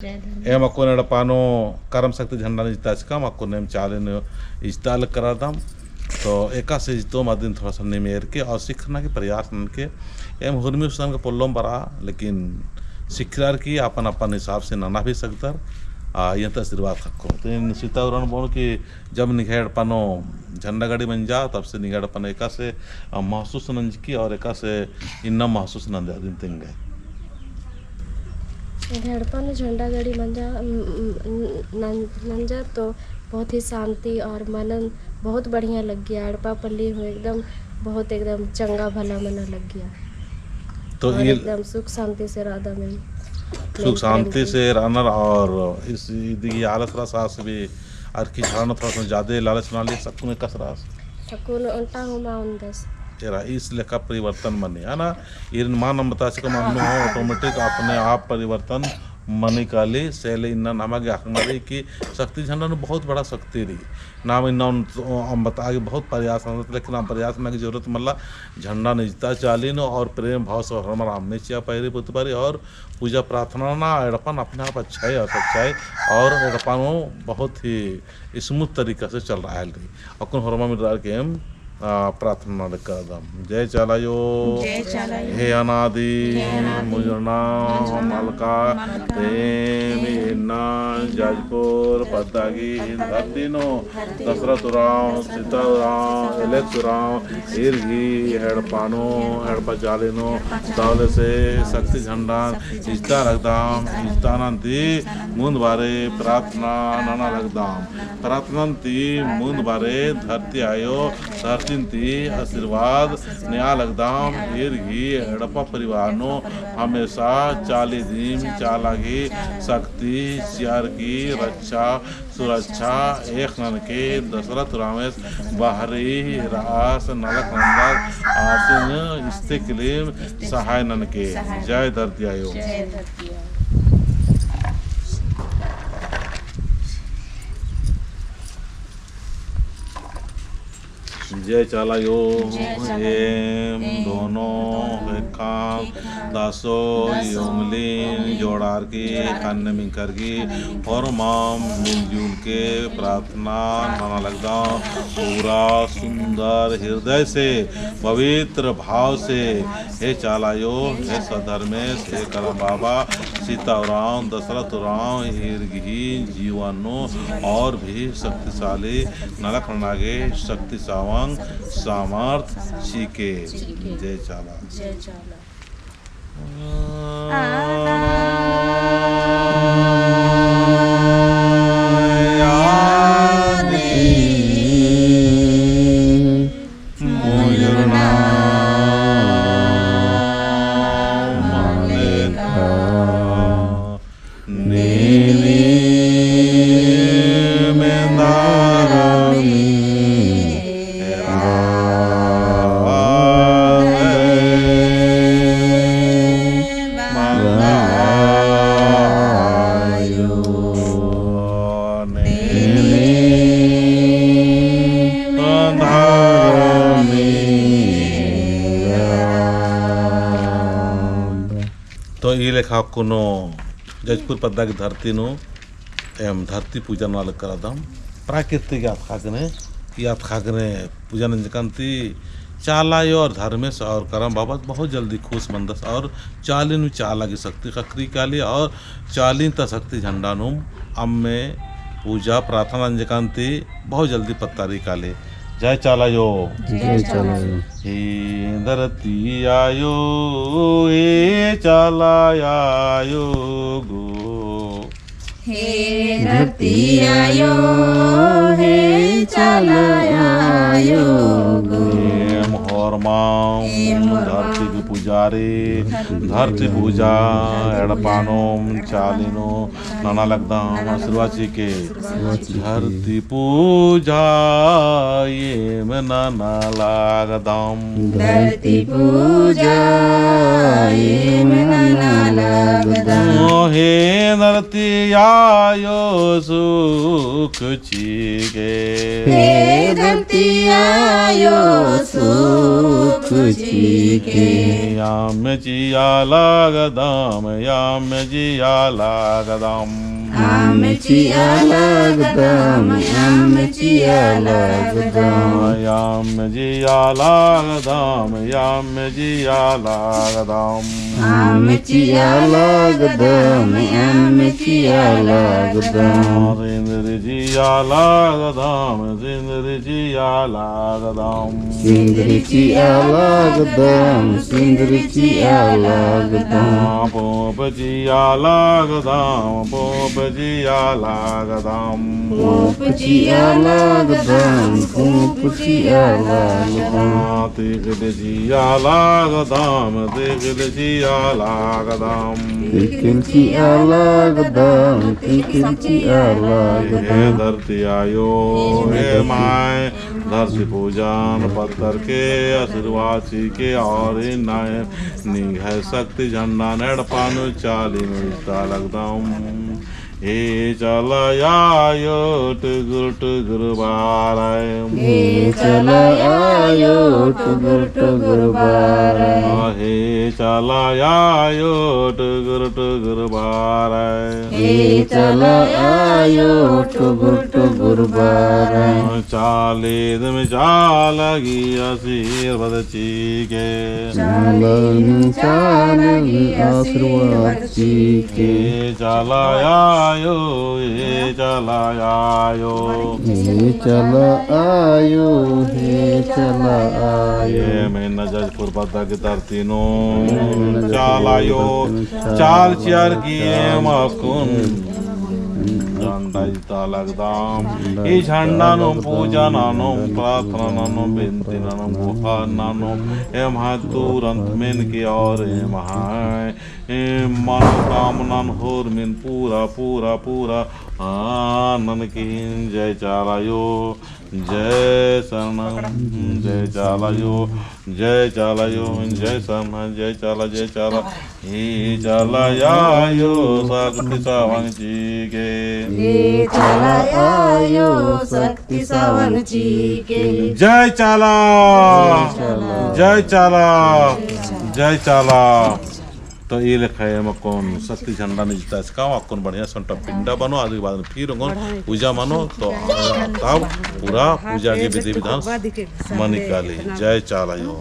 ఏం అక్కునే పాను करम शक्ति झंडा इस्ता अक्ने चाले इस्ताल करा दम तो एका से तो मदिन थोड़ा सा निमेर के और सीखना के प्रयास के एम हुरमी उसन के पोल्लों बरा लेकिन सिखरार की अपन अपन हिसाब से नाना भी सकता यह तो आशीर्वाद खको तो इन सीतावरण बोल कि जब निखेड़ पनो झंडा गाड़ी बन जा तब से निखेड़ पनो एका से महसूस नंज की और एका से इन्ना महसूस नंद दिन तिंगे हड़प्पा में झंडा गाड़ी नंजा तो बहुत ही शांति और मनन बहुत बढ़िया लग गया। हड़प्पा पल्ली में एकदम चंगा भला मना लग गया तो ये एकदम सुख शांति से राधा में सुख शांति से रहना और इस आलस रस भी और की झाड़ना थोड़ा सा ज़्यादा लालच ना ले सकूँ कस रास सकून उल्टा हुआ उनदस तेरा इस लेखा परिवर्तन मनी है ना इन मान हम बता सको मानो ऑटोमेटिक अपने आप परिवर्तन मनी काली सैले इन्ना नामा के आखिर कि शक्ति झंडा ने बहुत बड़ा शक्ति रही नाम इन्ना हम बता के बहुत प्रयास लेकिन हम प्रयास में की जरूरत मल्ला झंडा निजता चालीन और प्रेम भाव से हमारा हमने चिया पैरी पुत पारी और पूजा प्रार्थना ना एड़पन अपने आप अच्छा है और सच्चाई और एड़पन बहुत ही स्मूथ तरीका से चल रहा है अपन हरमा मिल के प्रार्थना करदम जय चलायो हे अनादि मुजना मलका तेना जाजपुर पद्दागी धरतीनो दशरथुराव सीताराम एलेक्सुराव इर्गी हेड़पानो हेड़पा चालीनो तावले से शक्ति झंडा इस्ता रखदाम इस्तानंती मुंद बारे प्रार्थना नाना रखदाम प्रार्थनंती मुंद बारे धरती आयो धरती आशीर्वाद नया लगदाम इर्गी हड़प्पा परिवार नो हमेशा चाली दिन चालागी शक्ति सियार की रक्षा सुरक्षा एक नन के दशरथ रामेश बाहरी रास नलक नंदर आसिन इस्तिकलीम सहाय नन के जय धरती आयो जय चालायो एम दोनों रेखा दासो योमलीन जोड़ार की अन्य मिंकर की और माम मिलजुल के प्रार्थना नाना लगदा पूरा सुंदर हृदय से पवित्र भाव से हे चालायो हे सधर्मेश हे करम बाबा सीताराम दशरथ राम हिरगी जीवनो और भी शक्तिशाली नलक नागे शक्ति सावंग सामर्थ सीखे जय चाला जय चाला तो ये लेखा कोनो जजपुर पद्दा की धरती नो एम धरती पूजन वाले करा दम प्राकृतिक याद खागने पूजन जकंती चालायो और धर्मेश और करम बाबा बहुत जल्दी खुश मंदस और चालीन चाला की शक्ति खकरी काली और चालीन त शक्ति झंडा नुम अम में पूजा प्रार्थना जकंती बहुत जल्दी पत्तारी काले जय चालायो जय चालायो हे धरती आयो हे चालायो गो हे धरती आयो हे चालायो गो धरती की पुजारी धरती पूजा एड़पानो चालीनो नाना लगदाम आशीर्वाद के धरती पूजा ये में नाना लगदाम धरती पूजा ये में नाना लगदाम हे धरती आयो सुख चीके हे धरती आयो सुख चीके याम चियालागदाम याम चियालागदाम आम चियालागदाम आम चियालागदाम याम चियालागदाम याम चियालागदाम आम चियालागदाम आम चियालागदाम सिंदरी चियालागदाम सिंदरी चियालागदाम सिंदरी चियालागदाम सिंदरी चियालागदाम पोप चियालागदाम पोप चियालागदाम पूप चियालागदाम पूप चियालागदाम तिगल चियालागदाम तिगल चियालागदाम तिकिल चियालागदाम तिकिल चियालागदाम हे धरती आयो हे माय धरती पूजन पत्थर के आशीर्वाद के और नाय निघ शक्ति झंडा नड़पानु चाली मिलता लगदाम हे चलयायो टुगुर बाराय हे चला आयो टुगुर बाराय हे चलयायो टुगुर बाराय हे चला आयो टुगुर बाराय चाले दम चालगी आशीर्वाद चीके चालगी आशीर्वाद चीके हे चलयायो हे चलयायो हे चला आयो हे चला आयो ये मैं नजरपुर बद्दा की धरती नो चालायो चाल चियार किए मकुन झंडा इता लगदाम ई झंडा नो पूजा नानो प्रार्थना नानो बिनती नानो गुहा नानो ए महा तुरंत मिन की और ए महा ए मनोकामना होर मिन पूरा पूरा पूरा आनंद की जय चालायो जय शरणम जय चालायो जय चालायो जय शरण जय चाला हे चालायो शक्ति सावंग जी के हे चला आयो शक्ति सावन जी के जय चाला जय चाला जय चाला तो ये लिखा है मकोन शक्ति झंडा नहीं जीता इसका मकोन बढ़िया संटा पिंडा बनो आदि बाद में फिर पूजा मानो तो तब पूरा पूजा की विधि विधान मनिकाली जय चालायो।